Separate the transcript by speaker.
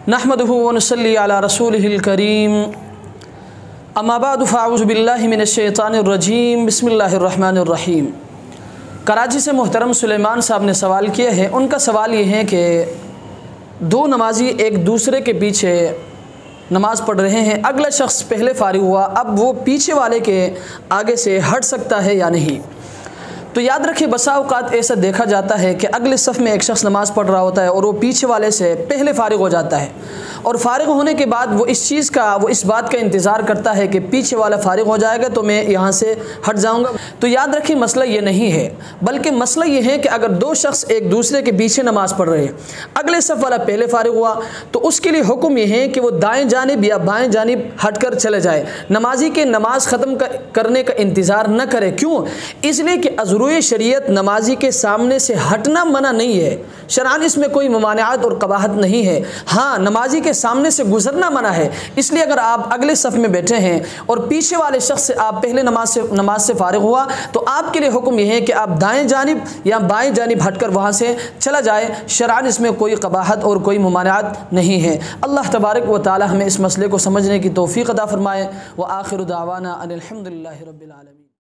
Speaker 1: नहमदुहु व नुसल्ली अला रसूलिहिल करीम अम्मा बाद फ़अऊज़ु बिल्लाहि मिनश्शैतानिर्रजीम बिस्मिल्लाहिर्रहमानिर्रहीम। कराची से मोहतरम सुलेमान साहब ने सवाल किया है। उनका सवाल ये है कि दो नमाजी एक दूसरे के पीछे नमाज़ पढ़ रहे हैं, अगला शख्स पहले फ़ारिग हुआ, अब वो पीछे वाले के आगे से हट सकता है या नहीं? तो याद रखिए, बसा औक़ात ऐसा देखा जाता है कि अगले सफ़ में एक शख्स नमाज़ पढ़ रहा होता है और वो पीछे वाले से पहले फ़ारिग हो जाता है, और फ़ारिग होने के बाद वो इस बात का इंतज़ार करता है कि पीछे वाला फ़ारिग हो जाएगा तो मैं यहाँ से हट जाऊँगा। तो याद रखिए, मसला ये नहीं है, बल्कि मसला ये है कि अगर दो शख्स एक दूसरे के पीछे नमाज़ पढ़ रहे हैं, अगले सफ़ वाला पहले फ़ारिग हुआ, तो उसके लिए हुक्म ये है कि वो दाएँ जानिब या बाएँ जानिब हट कर चले जाए, नमाजी के नमाज़ ख़त्म करने का इंतज़ार न करे। क्यों? इसलिए कि अज़रूए शरीयत नमाजी के सामने से हटना मना नहीं है, शरआन इसमें कोई ममानियात और कबाहत नहीं है। हाँ, नमाजी के सामने से गुजरना मना है। इसलिए अगर आप अगले सफ़ में बैठे हैं और पीछे वाले शख्स से आप पहले नमाज से फ़ारिग हुआ, तो आपके लिए हुक्म यह है कि आप दाएं जानिब या बाएं जानिब हटकर वहाँ से चला जाए। शरआन इसमें कोई कबाहत और कोई ममानियात नहीं है। अल्लाह तबारक व तआला हमें इस मसले को समझने की तौफ़ीक़ अता फ़रमाए। व आखिरु दावाना अनिल हम्दुलिल्लाहि रब्बिल आलमीन।